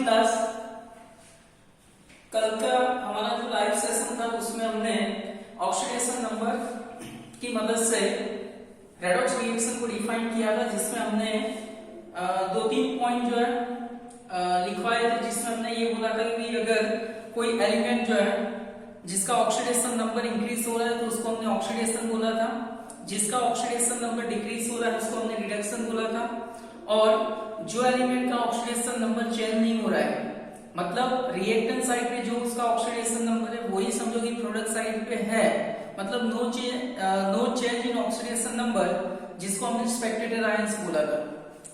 Class. कल का हमारा जो लाइव सेशन था उसमें हमने ऑक्सीडेशन नंबर की मदद से रेडॉक्स रिएक्शन को डिफाइन किया था, जिसमें हमने दो तीन पॉइंट जो है लिखवाए थे, जिसमें हमने ये बोला था कि अगर कोई एलिमेंट जो है जिसका ऑक्सीडेशन नंबर इंक्रीज हो रहा है तो उसको हमने ऑक्सीडेशन बोला था, जिसका ऑक्सीडेशन नंबर डिक्रीज हो रहा है उसको हमने रिडक्शन बोला था, और जो एलिमेंट का ऑक्सीडेशन नंबर चेंज नहीं हो रहा है, मतलब रिएक्टेंट साइड पे जो उसका ऑक्सीडेशन नंबर है वही समझो कि प्रोडक्ट साइड पे है, मतलब no change in oxidation number, जिसको हमने एक्सपेक्टेड आयंस बोला था,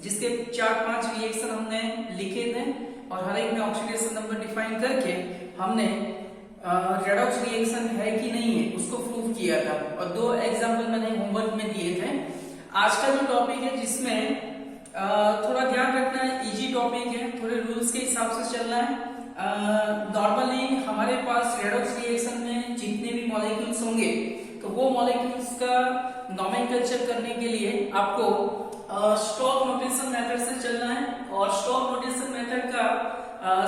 जिसके 4-5 रिएक्शन हमने लिखे थे और हर एक में ऑक्सीडेशन नंबर डिफाइन करके हमने रेडॉक्स रिएक्शन है कि नहीं है उसको प्रूव किया था, और 2 एग्जांपल मैंने होमवर्क में दिए थे। आज का जो टॉपिक है जिसमें थोड़ा ध्यान रखना है, इजी टॉपिक है, थोड़े रूल्स के हिसाब से चलना है। नॉर्मली हमारे पास रेडॉक्स रिएक्शन में जितने भी मॉलिक्यूल्स होंगे तो वो मॉलिक्यूल्स का नोमेनक्लेचर करने के लिए आपको स्टोक नोटेशन मेथड से चलना है, और स्टोक नोटेशन मेथड का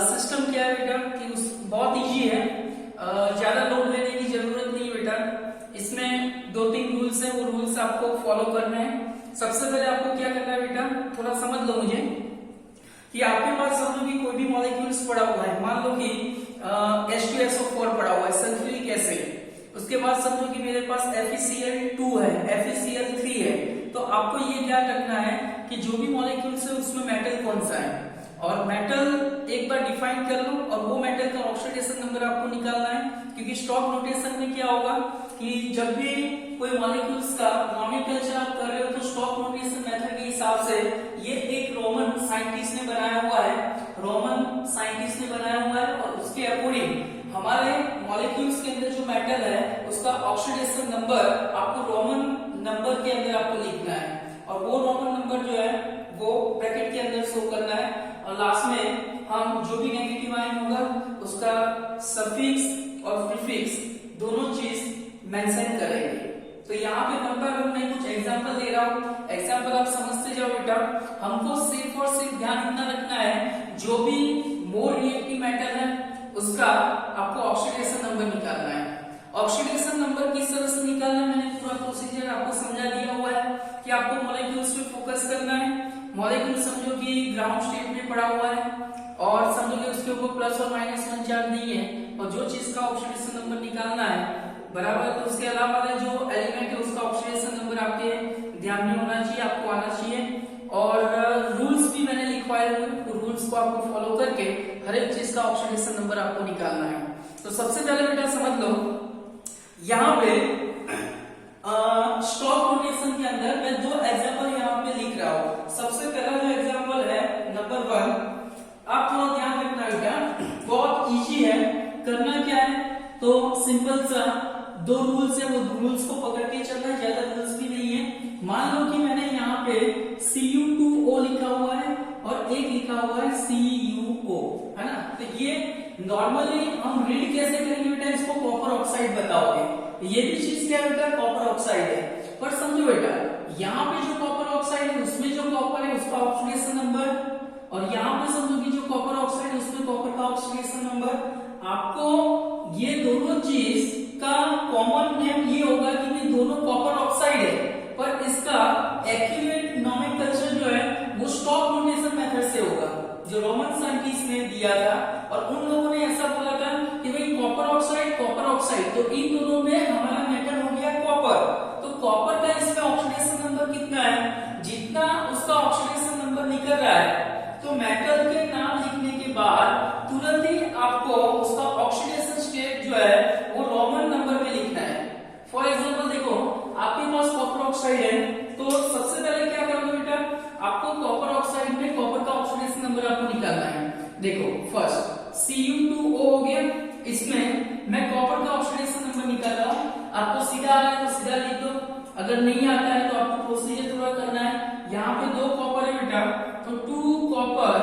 सिस्टम क्या है बेटा कि बहुत इजी है, ज्यादा लोड लेने की जरूरत नहीं बेटा। इसमें 2-3 रूल्स है, वो रूल्स आपको फॉलो करने हैं। सबसे पहले आपको क्या करना है बेटा, थोड़ा समझ लो मुझे कि आपके पास समझो कि कोई भी मॉलिक्यूल्स पड़ा हुआ है, मान लो कि H2SO4 पड़ा हुआ है, सल्फ्यूरिक एसिड, उसके बाद समझो कि मेरे पास FeCl2 है, FeCl3 है, तो आपको ये ध्यान रखना है कि जो भी मॉलिक्यूल्स है उसमें मेटल कौन सा है, और मेटल एक बार डिफाइन कर लो, और वो मेटल का ऑक्सीडेशन नंबर आपको निकालना है, क्योंकि स्टॉक नोटेशन में क्या होगा कि जब भी कोई मॉलिक्यूल्स का नोमेनक्लेचर आप कर रहे हो तो स्टॉक नोटेशन मेथड के हिसाब से ये एक रोमन साइंटिस्ट ने बनाया हुआ है, और उसके अकॉर्डिंग हमारे मॉलिक्यूल्स के अंदर जो मेटल है उसका ऑक्सीडेशन नंबर आपको रोमन नंबर के अंदर आपको लिखना है, और वो रोमन नंबर जो है वो ब्रैकेट के अंदर शो करना है, और लास्ट में हम जो भी नेगेटिव आयन होगा उसका सफिक्स और प्रीफिक्स दोनों चीज मेंशन करेंगे। तो यहाँ पे वन बाय वन मैं कुछ एग्जांपल दे रहा हूँ, एग्जांपल आप समझते जाओ बेटा। हमको सिर्फ और सिर्फ ध्यान इतना रखना है जो भी मोर रिएक्टिव मेटल है उसका आपको ऑक्सीडेशन नंबर निकालना है। ऑक्सीडेशन नंबर किस तरह से निकालना है मैंने पूरा प्रोसीजर आपको समझा दिया हुआ है कि आपको मॉलिक्यूल्स पे फोकस करना है। मॉलिक्यूल समझो कि ग्राउंड स्टेट में पड़ा हुआ है, और समझो कि उसके ऊपर प्लस और माइनस 1 चार्ज नहीं है, और जो चीज का ऑक्सीडेशन नंबर निकालना है बराबर है, तो उसके अलावा जो एलिमेंट है उसका ऑक्सीडेशन नंबर आपके ध्यान में होना चाहिए, आपको आना चाहिए, और रूल्स भी मैंने लिखवाए हुए, रूल्स को आपको फॉलो करके हर एक चीज का ऑक्सीडेशन नंबर आपको निकालना है। तो सबसे पहले बेटा समझ लो, यहाँ पे स्टॉक नोटेशन के अंदर मैं 2 एग्जांपल यहाँ पे लिख रहा हूँ। सबसे पहला जो एग्जांपल है नंबर 1, आप थोड़ा ध्यान रखना बेटा, बहुत इजी है। करना क्या है, तो सिंपल सा 2 रूल्स है, वो रूल्स को पकड़ के चलना है, ज्यादा रूल्स भी नहीं है। मान लो कि मैंने यहाँ पे Cu2O लिखा हुआ है और एक लिखा हुआ है CuO, है ना। तो ये नॉर्मली हम रीड कैसे करेंगे बेटा, इसको कॉपर ऑक्साइड बताओगे, ये भी चीज क्या है बेटा, कॉपर ऑक्साइड है। पर समझो बेटा, यहाँ पे जो कॉपर ऑक्साइड है उसमें जो कॉपर है उसका ऑक्सीडेशन नंबर, और यहाँ पे समझो कि जो कॉपर ऑक्साइड है उसमें कॉपर का ऑक्सीडेशन नंबर, आपको ये दोनों चीज का कॉमन नेम ये होगा कि ये दोनों कॉपर ऑक्साइड है, पर इसका एक्यूरेट नोमेनक्लेचर जो है वो स्टॉक नोटेशन मेथड से होगा, जो रोमन साइंटिस्ट ने दिया था, और उन लोगों ने ऐसा बोला था कि भाई कॉपर ऑक्साइड, तो इन दोनों में हमारा मेटल हो गया कॉपर, तो कॉपर का इसमें ऑक्सीडेशन नंबर कितना है, जितना उसका ऑक्सीडेशन नंबर निकल रहा है, तो मेटल के नाम लिखने के बाद तुरंत ही आपको उसका ऑक्सीडेशन स्टेट जो है वो रोमन नंबर में लिखना है। फॉर एग्जांपल देखो, आपके पास कॉपर ऑक्साइड है, तो सबसे पहले क्या करोगे बेटा, आपको कॉपर ऑक्साइड में कॉपर का ऑक्सीडेशन नंबर आपको निकालना है। देखो फर्स्ट Cu2O हो गया, इसमें मैं कॉपर का ऑक्सीडेशन नंबर निकाल रहा हूँ, आपको सीधा आ रहा है तो सीधा लिख दो, अगर नहीं आता है तो आपको प्रोसीजर थोड़ा करना है। यहाँ पे 2 कॉपर है बेटा, तो 2 कॉपर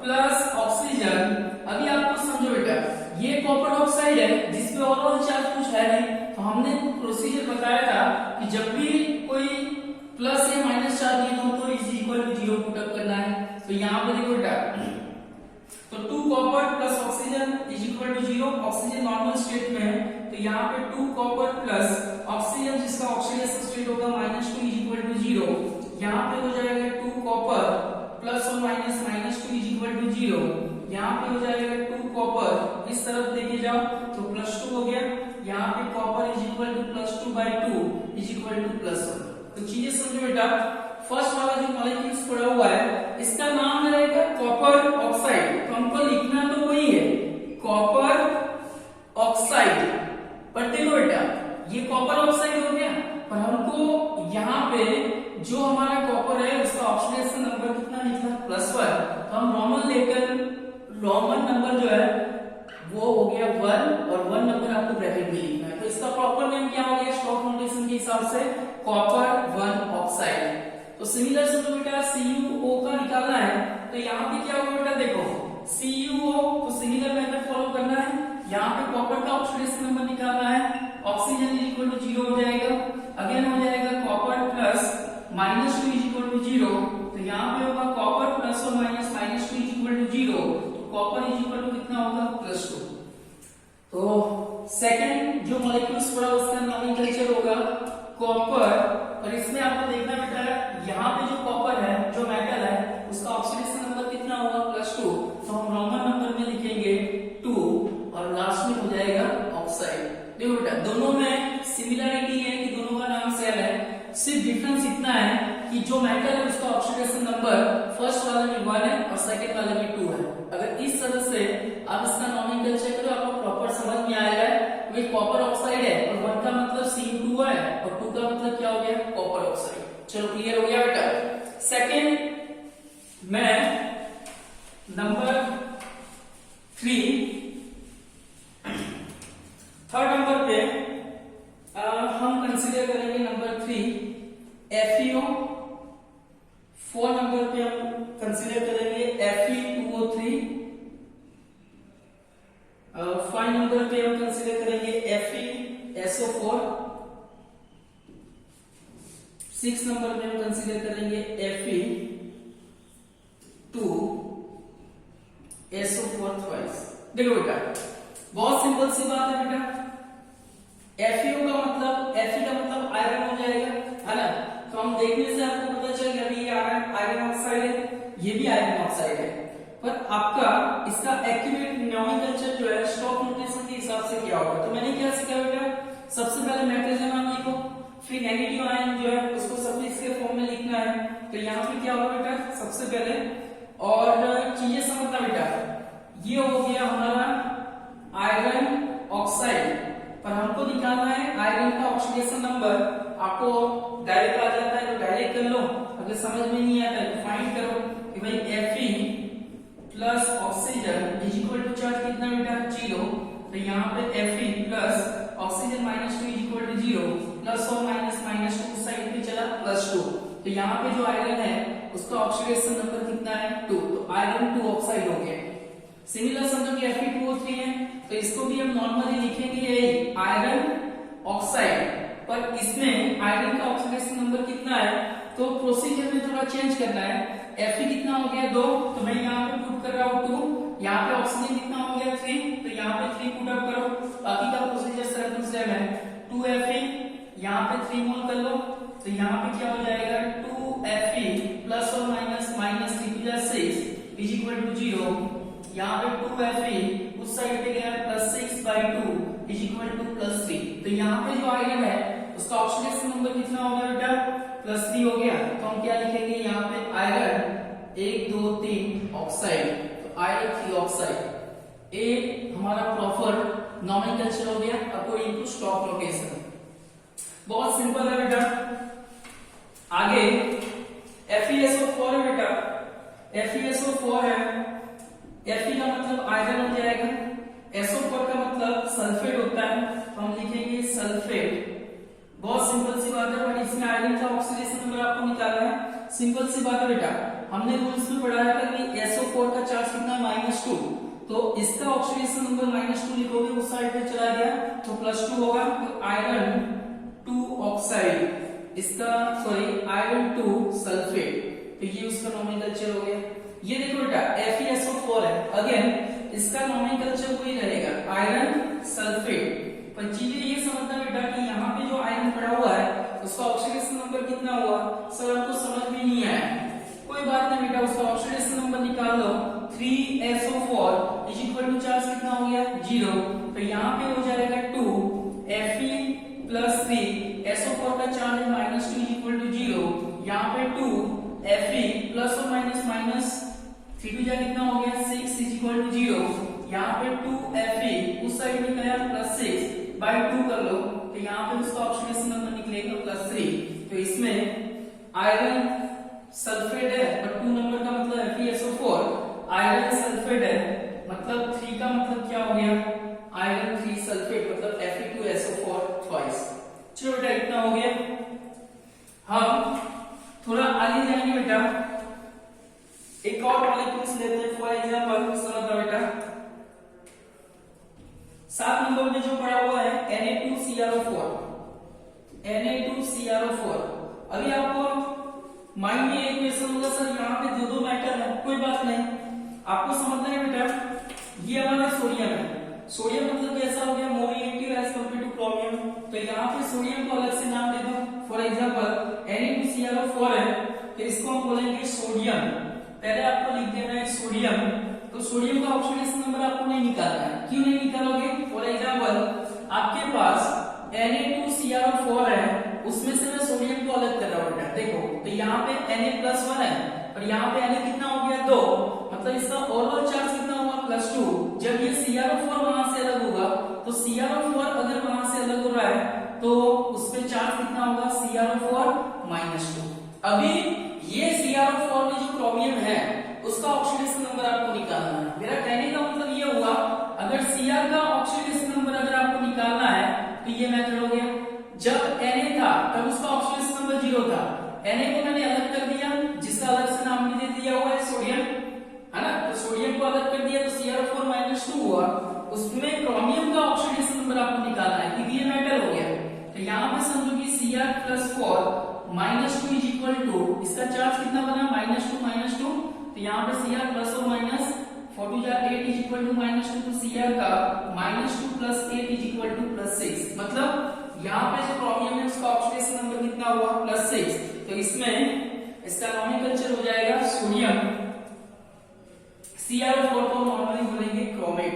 प्लस ऑक्सीजन। अभी आपको समझो बेटा, ये कॉपर ऑक्साइड है जिसपे ओवरऑल चार्ज कुछ है नहीं, तो हमने प्रोसीजर बताया था कि जब भी कोई प्लस या माइनस चार्ज नहीं हो तो is equal to 0 put up करना है। तो यहाँ पे देखो बेटा, तो 2 equal to 0, oxygen normal state में है तो यहाँ पे 2 कॉपर प्लस ऑक्सीजन जिसका ऑक्सीडेशन स्टेट होगा -2 इज इक्वल टू 0, यहाँ पे हो जाएगा 2 कॉपर प्लस और माइनस -2 इज इक्वल टू 0, यहाँ पे हो जाएगा 2 कॉपर इस तरफ देखे जाओ तो +2 हो गया, यहाँ पे copper is equal to +2/2 is equal to +1। तो चीजें समझो बेटा, फर्स्ट वाला जो मॉलिक्यूल्स पड़ा हुआ है इसका नाम रहेगा कॉपर ऑक्साइड, तो हमको लिखना तो वही है कॉपर ऑक्साइड, पर देखो बेटा ये कॉपर ऑक्साइड हो गया, पर हमको यहाँ पे जो हमारा कॉपर है उसका ऑक्सीडेशन नंबर कितना निकला +1, तो हम रोमन नंबर जो है वो हो गया 1 और 1 नंबर आपको ब्रैकेट में लिखना है, तो इसका प्रॉपर नेम क्या हो गया स्टॉक नोटेशन के हिसाब से कॉपर 1 ऑक्साइड। तो सिमिलर से जो बेटा CuO का निकालना है तो यहाँ पे क्या होगा बेटा, देखो CuO तो सिमिलर मेथड फॉलो करना है, यहाँ पे कॉपर का ऑक्सीडेशन नंबर निकालना है, ऑक्सीजन इज इक्वल टू 0 हो जाएगा, अगेन हो जाएगा copper plus -2 is equal to 0, तो यहाँ पे होगा कॉपर प्लस और माइनस -2 इज इक्वल टू 0, तो कॉपर इज इक्वल टू कितना होगा +2। तो सेकंड जो मॉलिक्यूल्स पड़ा उसका नॉमेनक्लेचर होगा कॉपर, और इसमें आपको देखना बेटा यहाँ पे जो कॉपर है जो मेटल है उसका ऑक्सीडेशन नंबर कितना होगा +2, तो हम रोमन नंबर में लिखेंगे 2 और लास्ट में हो जाएगा ऑक्साइड। देखो बेटा दोनों में सिमिलरिटी है कि दोनों का नाम सेम है, सिर्फ डिफरेंस इतना है कि जो मेटल है उसका ऑक्सीडेशन नंबर फर्स्ट वाले में 1 है और सेकंड वाले में 2 है। अगर इस तरह से आप इसका नॉमेनक्लेचर करो आपको प्रॉपर समझ में आएगा, वही कॉपर ऑक्साइड है और 1 का मतलब Cu2 है और 2 का मतलब क्या हो गया कॉपर ऑक्साइड। चलो क्लियर हो गया बेटा। सेकंड में नंबर 3, थर्ड नंबर पे हम कंसीडर करेंगे नंबर 3 FeO, 4 नंबर पे हम कंसीडर करेंगे Fe2O3, 5 नंबर पे हम कंसीडर करेंगे FeSO4, 6 नंबर पे हम कंसीडर करेंगे Fe2SO4 देखो बेटा बहुत सिंपल सी बात है बेटा, FeO का मतलब Fe का मतलब आयरन हो जाएगा है ना, तो हम देखने से आपको पता चल गया ये आयरन ऑक्साइड है, ये भी आयरन ऑक्साइड है, पर आपका इसका एक्यूरेट नॉमेनक्लेचर जो है स्टॉक नोटेशन के हिसाब से क्या होगा। तो मैंने क्या सीखा बेटा, सबसे पहले नाइट्रोजन आयन लिखो, फिर नेगेटिव आयन जो है उसको सफिक्स के फॉर्म में लिखना है, तो यहाँ पे क्या होगा बेटा सबसे पहले, और चीजें समझना बेटा ये हो गया हमारा आयरन ऑक्साइड, पर हमको निकालना है आयरन का ऑक्सीडेशन नंबर, आपको डायरेक्ट आ जाता है तो डायरेक्ट कर लो, अगर समझ में नहीं आता है तो फाइंड करो कि भाई Fe plus oxygen is equal to charge कितना बेटा 0, तो यहाँ पे Fe plus oxygen -2 is equal to 0, plus और माइनस -2 साइड पे चला +2, तो यहाँ पे जो आयरन है उसका ऑक्सीडेशन नंबर कितना है 2, तो आयरन 2 ऑक्साइड हो गया। सिमिलर समझो कि Fe2O3 है तो इसको भी हम नॉर्मली लिखेंगे आयरन ऑक्साइड, पर इसमें आयरन का ऑक्सीडेशन नंबर कितना है, तो प्रोसीजर में थोड़ा चेंज करना है। Fe कितना हो गया 2, तो मैं यहाँ पे पुट कर रहा हूँ 2, यहाँ पे ऑक्सीजन कितना हो गया 3, तो यहाँ पे 3 पुट अप करो, बाकी का प्रोसीजर सेम है 2Fe, यहाँ पे 3 मोल कर लो, तो यहाँ पे क्या हो जाएगा 2Fe प्लस और माइनस 3 + 6 इज इक्वल टू 0, यहाँ पे 2Fe उस साइड पे गया +6/2 इज इक्वल टू +3, तो यहाँ पे जो आयरन है उसका ऑक्सीडेशन नंबर कितना हो गया बेटा +3 हो गया, तो हम क्या लिखेंगे यहाँ पे आयरन 1 2 3 ऑक्साइड, तो आयरन 3 ऑक्साइड। ए हमारा प्रॉपर नॉमेनक्लेचर हो गया अकॉर्डिंग टू स्टॉक लोकेशन, बहुत सिंपल है बेटा। आगे FeSO4 है बेटा, FeSO4 है, Fe का मतलब आयरन हो जाएगा, SO4 का मतलब सल्फेट होता है, तो हम लिखेंगे सल्फेट। बहुत सिंपल सी बात है, बट इसमें आयरन का ऑक्सीडेशन नंबर आपको निकालना है, सिंपल सी बात है बेटा। हमने रूल्स में पढ़ाया था कि SO4 का चार्ज कितना -2, तो इसका ऑक्सीडेशन नंबर -2 लिखोगे उस साइड पे चला गया तो +2 होगा, तो आयरन 2 ऑक्साइड, इसका आयरन 2 सल्फेट, तो ये उसका नॉमेनक्लेचर हो गया। ये देखो बेटा FeSO4 है, अगेन इसका नोमेनक्लेचर वही रहेगा आयरन सल्फेट। पर चीजें ये समझना बेटा कि यहाँ पे जो आयरन पड़ा हुआ है उसका ऑक्सीडेशन नंबर कितना हुआ, सर आपको समझ में नहीं आया, कोई बात नहीं बेटा, उसका ऑक्सीडेशन नंबर निकाल लो। 3SO4 is equal to charge कितना हो गया 0, तो यहाँ पे हो जाएगा 2 Fe प्लस 3 SO4 का चार्ज है -2 इज इक्वल टू 0, यहाँ पे 2 Fe प्लस और माइनस 3 2 जा कितना हो गया 6 इज इक्वल टू 0, यहाँ पे 2 Fe उस साइड में गया +6 बाय 2 कर लो, तो यहाँ पे उसका ऑक्सीडेशन नंबर निकलेगा +3। तो इसमें आयरन सल्फेट है और 2 नंबर का मतलब FeSO4 आयरन सल्फेट है, मतलब 3 का मतलब क्या हो गया आयरन 3 सल्फेट, मतलब Fe2SO4 ट्वाइस। चलो बेटा इतना हो गया। हम थोड़ा आगे जाएंगे बेटा, एक और मॉलिक्यूल्स लेते हैं। फॉर एग्जांपल समझो बेटा 7 नंबर में जो पड़ा हुआ है Na2CrO4, Na2CrO4। अभी आपको माइंड में एक क्वेश्चन होगा सर यहाँ पे दो मेटल है, कोई बात नहीं, आपको समझना है बेटा ये हमारा सोडियम है, सोडियम मतलब कैसा हो गया more reactive as compare to chromium, तो यहाँ पे सोडियम को अलग से नाम दे दो। फॉर एग्जांपल Na2CrO4 है तो इसको हम बोलेंगे सोडियम, पहले आपको लिख देना है सोडियम। तो सोडियम का ऑक्सीडेशन नंबर आपको नहीं निकालना है, क्यों नहीं निकालोगे, फॉर एग्जांपल आपके पास Na2CrO4 है, उसमें से मैं सोडियम को अलग कर रहा हूं बेटा, देखो तो यहाँ पे Na+1 है और यहाँ पे Na कितना हो गया 2, मतलब इसका ओवरऑल चार्ज कितना हुआ +2। जब ये CrO4 वहां से अलग होगा तो CrO4 अगर वहां से अलग हो रहा है तो उसपे चार्ज कितना होगा CrO4 -2। अभी ये CrO4 में जो क्रोमियम है उसका ऑक्सीडेशन नंबर आपको निकालना है। मेरा कहने का मतलब ये हुआ अगर Cr का ऑक्सीडेशन नंबर अगर आपको निकालना है तो ये मेथड हो गया। जब Na था तब उसका ऑक्सीडेशन नंबर 0 था, Na को मैंने अलग कर दिया जिसका अलग से नाम भी दे दिया हुआ है सोडियम, है ना, तो सोडियम को अलग कर दिया तो CrO4 -2 हुआ, उसमें क्रोमियम का ऑक्सीडेशन नंबर आपको निकालना है क्योंकि ये मेटल हो गया। तो यहाँ पे समझो कि Cr+4 -2 इज इक्वल टू, इसका चार्ज कितना बना -2, तो यहाँ पे Cr प्लस और माइनस 4 2 जा 8 इज इक्वल टू -2, तो Cr का -2 + 8 इज इक्वल टू +6, मतलब यहाँ पे जो क्रोमियम है उसका ऑक्सीडेशन नंबर कितना हुआ +6। तो इसमें इसका नोमेनक्लेचर हो जाएगा सोडियम, CrO4 को नॉर्मली बोलेंगे क्रोमेट,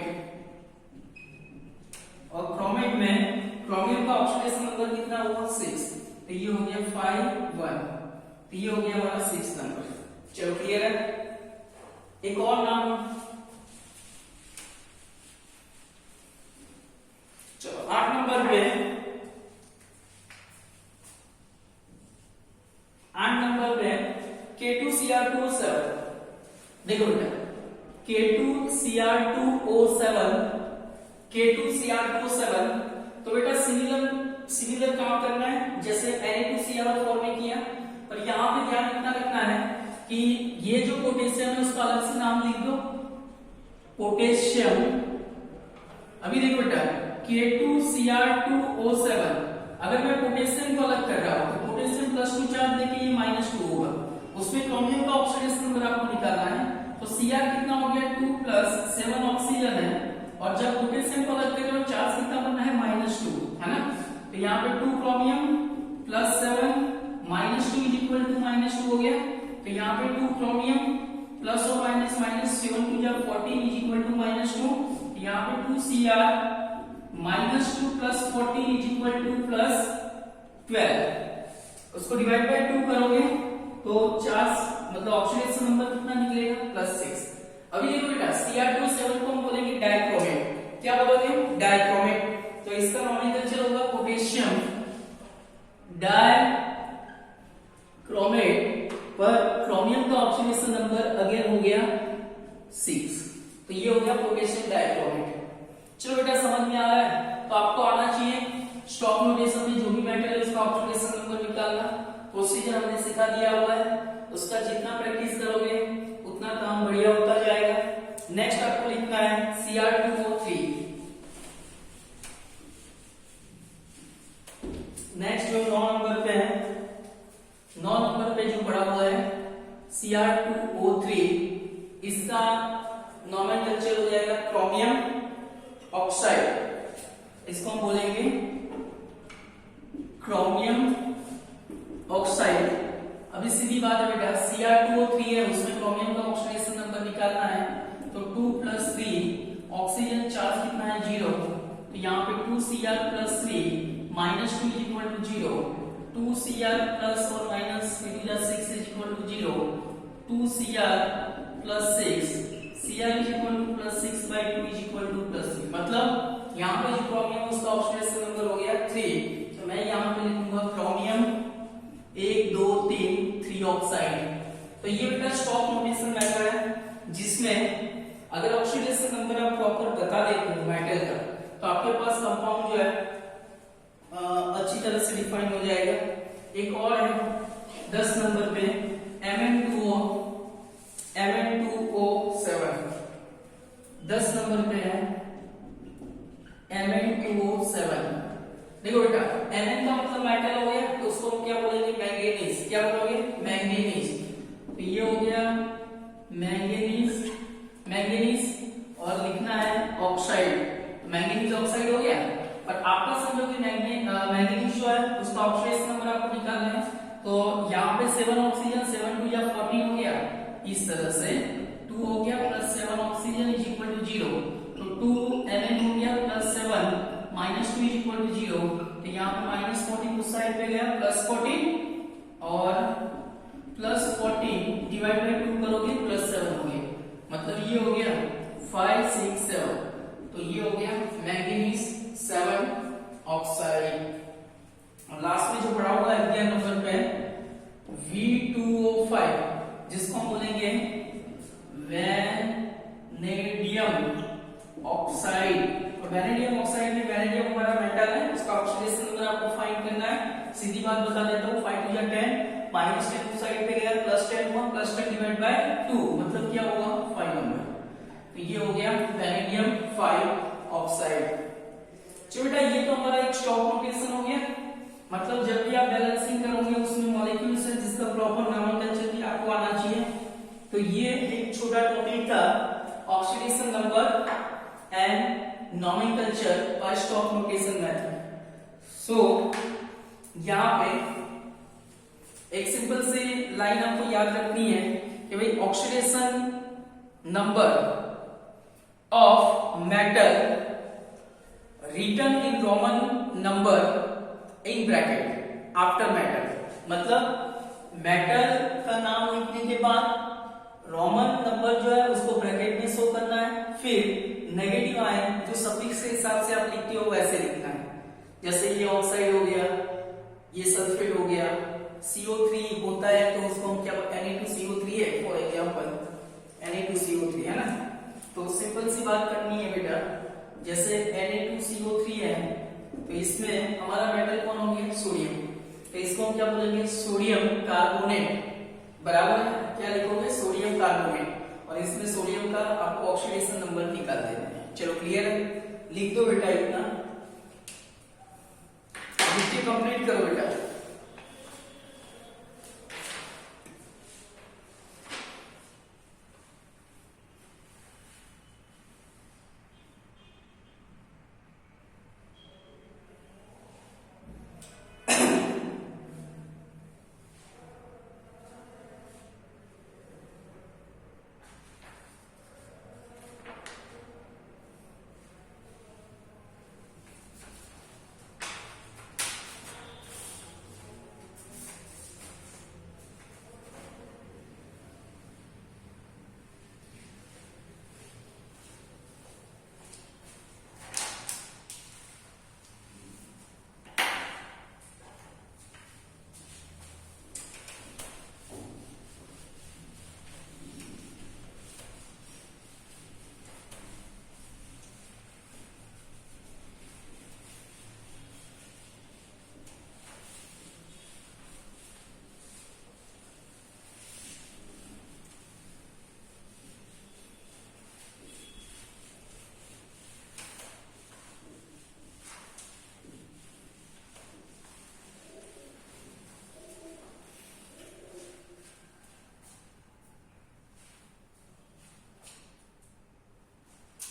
और क्रोमेट में क्रोमियम का ऑक्सीडेशन नंबर कितना हुआ 6, तो ये हो गया 5 1, तो ये हो गया हमारा 6 नंबर। चलो क्लियर है। एक और नाम, चलो 8 नंबर पे, 8 नंबर पे K2Cr2O7। देखो बेटा K2Cr2O7, तो बेटा सिमिलर काम करना है जैसे Na2CrO4 में किया, पर यहाँ पे ध्यान इतना रखना है कि ये जो पोटेशियम है उसका अलग से नाम लिख दो पोटेशियम। अभी देखो बेटा K2Cr2O7, अगर मैं पोटेशियम को अलग कर रहा हूं तो पोटेशियम +2 चार्ज देके ये -2 होगा, उसमें क्रोमियम का ऑक्सीडेशन नंबर आपको निकालना है। तो Cr कितना हो गया 2 + 7 ऑक्सीजन है, और जब पोटेशियम को अलग करें तो चार्ज कितना बनना है -2, है ना, तो यहाँ पे 2 क्रोमियम + 7 -2 इज इक्वल टू -2 हो गया, तो यहाँ पे 2 क्रोमियम प्लस और माइनस 7 2 जा 14 इज इक्वल टू -2, यहाँ पे 2 Cr -2 + 14 इज इक्वल टू +12, उसको डिवाइड बाय 2 करोगे तो चार्ज मतलब ऑक्सीडेशन नंबर कितना निकलेगा +6। अभी देखो बेटा Cr2O7 को हम बोलेंगे डाइक्रोमेट, क्या बोलोगे डाइक्रोमेट, तो इसका नोमेनक्लेचर होगा पोटेशियम डाइक्रोमेट, पर क्रोमियम का ऑक्सीडेशन नंबर अगेन हो गया 6, तो ये हो गया पोटेशियम डाइक्रोमेट। चलो बेटा समझ में आ रहा है, तो आपको आना चाहिए स्टॉक नोटेशन में जो भी मेटल है उसका ऑक्सीडेशन नंबर निकालना, प्रोसीजर हमने सिखा दिया हुआ है, उसका जितना प्रैक्टिस करोगे उतना काम बढ़िया होता जाएगा। नेक्स्ट आपको लिखना है Cr2O3। नेक्स्ट जो 9 नंबर पे है, 9 नंबर पे जो पड़ा हुआ है Cr2O3, इसका नॉमेनक्लेचर हो जाएगा क्रोमियम ऑक्साइड, इसको हम बोलेंगे क्रोमियम ऑक्साइड। अभी सीधी बात है बेटा, Cr2O3 है, उसमें क्रोमियम का ऑक्सीडेशन नंबर निकालना है, तो 2 + 3, ऑक्सीजन चार्ज कितना है 0, तो यहाँ पे 2Cr + 3 -2 = 0, 2Cr प्लस और माइनस 6 0, 2Cr + 6, Cr +6/2 +3, मतलब यहाँ पे जो क्रोमियम उसका ऑक्सीडेशन नंबर हो गया 3, तो मैं यहाँ पे लिखूंगा क्रोमियम 1 2 3 3 ऑक्साइड। तो ये बेटा स्टॉक नोटेशन मेथड है, जिसमें अगर ऑक्सीडेशन नंबर आप प्रॉपर बता देते हो मेटल का, तो आपके पास कंपाउंड जो है अच्छी तरह से डिफाइन हो जाएगा। एक और है 10 नंबर पे Mn2O7, 10 नंबर पे है Mn2O7। देखो बेटा, Mn का मतलब मेटल हो गया, तो उसको हम क्या बोलेंगे मैंगनीज, क्या बोलोगे मैंगनीज, तो ये हो गया मैंगनीज, मैंगनीज और लिखना है ऑक्साइड, तो मैंगनीज ऑक्साइड हो गया। और आपका समझो कि मैंगनीज जो है उसका ऑक्सीडेशन नंबर आपको निकालना है, तो यहाँ पे 7 ऑक्सीजन 7 2 या 14 हो गया, इस तरह से 2 हो गया +7 ऑक्सीजन = 0, तो 2 Mn हो गया +7 -2 = 0, तो यहाँ पे -14 उस साइड पे गया +14 और +14 डिवाइड बाय 2 करोगे +7 हो गया, मतलब ये हो गया 5 6 7, तो ये हो गया मैंगनीज 7 ऑक्साइड। और लास्ट में जो पड़ा हुआ है 11 नंबर पे V2O5, जिसको हम बोलेंगे वैनेडियम ऑक्साइड। और वैनेडियम ऑक्साइड में वैनेडियम हमारा मेटल है, उसका ऑक्सीडेशन नंबर आपको फाइंड करना है। सीधी बात बता देता हूँ, 5 2 10, -10 उस साइड पे गया +10 हुआ, +10 डिवाइड बाय 2, मतलब क्या होगा 5 नंबर, तो ये हो गया वैनेडियम 5 ऑक्साइड। चलो बेटा, ये तो हमारा एक स्टॉक नोटेशन हो गया, मतलब जब भी आप बैलेंसिंग करोगे उसमें मॉलिक्यूल्स है जिसका प्रॉपर नॉमेनक्लेचर भी आपको आना चाहिए। तो ये एक छोटा टॉपिक था, oxidation number and nomenclature by stock notation method. So यहाँ पे एक सिंपल सी लाइन आपको याद रखनी है कि भाई oxidation number of metal written in roman number in bracket after metal, मतलब मेटल का नाम लिखने के बाद रोमन नंबर जो है उसको ब्रैकेट में शो करना है, फिर नेगेटिव आयन जो सफिक्स के हिसाब से आप लिखते हो वैसे लिखना है। जैसे ये ऑक्साइड हो गया, ये सल्फेट हो गया, CO3 होता है तो उसको हम क्या Na2CO3 है फॉर एग्जांपल, Na2CO3 है ना। तो सिंपल सी बात करनी है बेटा, जैसे Na2CO3 है तो इसमें हमारा मेटल कौन हो गया सोडियम, तो इसको हम क्या बोलेंगे सोडियम कार्बोनेट, बराबर है, क्या लिखोगे सोडियम कार्बोनेट, और इसमें सोडियम का आपको ऑक्सीडेशन नंबर निकाल देना है। चलो क्लियर है, लिख दो बेटा इतना, लिख के कंप्लीट करो बेटा।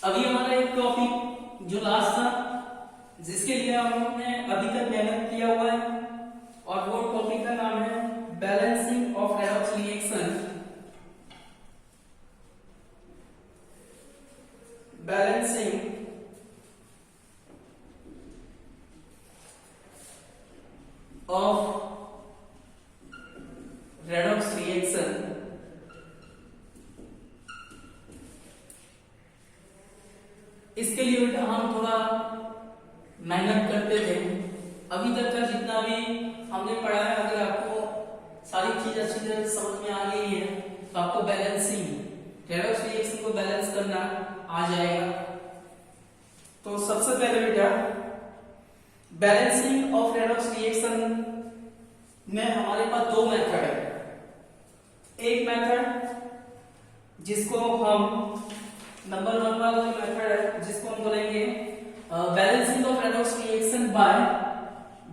अभी हमारा एक टॉपिक जो लास्ट था, जिसके लिए हमने अभी तक मेहनत किया हुआ है, और वो टॉपिक का नाम है balancing of redox reaction. Balancing of redox reaction. इसके लिए बेटा हम थोड़ा मेहनत करते थे। अभी तक का जितना भी हमने पढ़ा है, अगर आपको सारी चीज अच्छी तरह से समझ में आ गई है तो आपको बैलेंसिंग रेडॉक्स रिएक्शन को बैलेंस करना आ जाएगा। तो सबसे पहले बेटा बैलेंसिंग ऑफ रेडॉक्स रिएक्शन में हमारे पास दो मेथड है। एक मेथड जिसको हम नंबर 1 वाला जो मेथड है, जिसको हम बोलेंगे balancing of redox reaction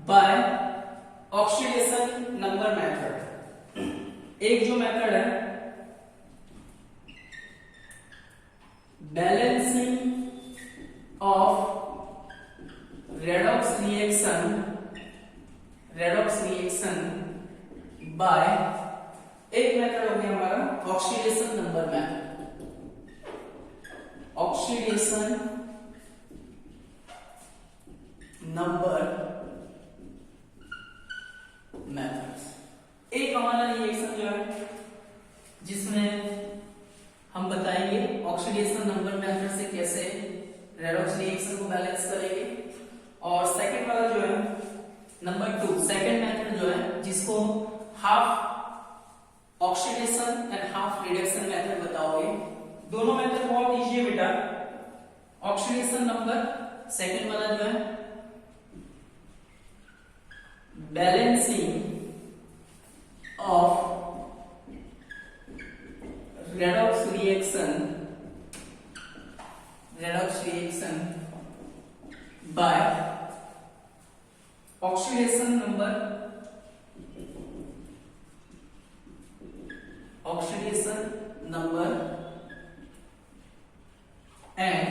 by oxidation number method. एक जो मेथड है balancing of redox reaction by, एक मेथड हो गया हमारा oxidation number method. Oxidation number method एक हमारा रिएक्शन जो है जिसमें हम बताएंगे ऑक्सीडेशन नंबर मेथड से कैसे रेडॉक्स रिएक्शन को बैलेंस करेंगे। और सेकंड वाला जो है नंबर 2, सेकंड मेथड जो है जिसको half oxidation and half reduction method बताओगे। दोनों मेथड बहुत इजी है बेटा। ऑक्सीडेशन नंबर सेकंड वाला जो है balancing of redox reaction by oxidation number and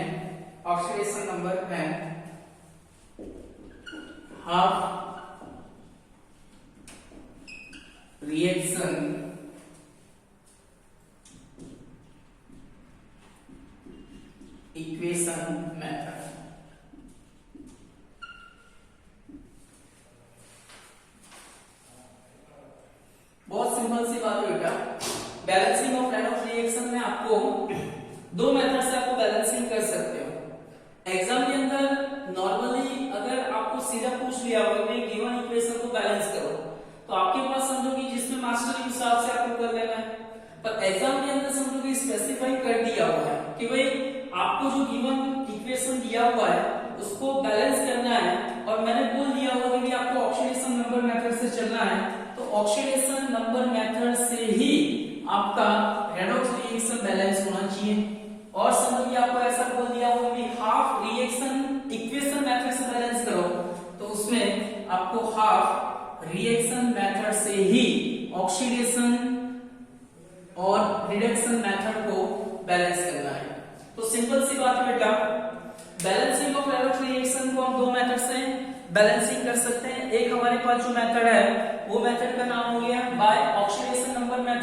half reaction equation method. बहुत सिंपल सी बात है बेटा। बैलेंसिंग ऑफ रेडॉक्स रिएक्शन में आपको दो मेथड से आपको बैलेंसिंग कर सकते हो। एग्जाम के अंदर नॉर्मली अगर आपको सीधा पूछ लिया हो कि गिवन इक्वेशन को बैलेंस करो, तो आपके पास समझो कि जिसमें मास्टर के हिसाब से आपको कर लेना है। पर एग्जाम के अंदर समझो कि स्पेसिफाई कर दिया हुआ है कि भाई आपको जो गिवन इक्वेशन दिया हुआ है उसको बैलेंस करना है, और मैंने बोल दिया हुआ है कि आपको ऑक्सीडेशन नंबर मेथड से चलना है। तो ऑक्सीडेशन नंबर मेथड से ही आपका रेडॉक्स रिएक्शन बैलेंस होना चाहिए। और समझो कि आपको ऐसा बोल दिया हुआ कि हाफ रिएक्शन इक्वेशन मेथड से बैलेंस करो, तो उसमें आपको हाफ रिएक्शन मेथड से ही ऑक्सीडेशन और रिडक्शन मेथड को बैलेंस करना है। तो सिंपल सी बात है बेटा, बैलेंसिंग ऑफ रेडॉक्स रिएक्शन को हम दो मेथड से बैलेंसिंग कर सकते हैं। एक हमारे पास जो मेथड है वो मेथड का नाम हो गया बाय ऑक्सीडेशन नंबर मेथड।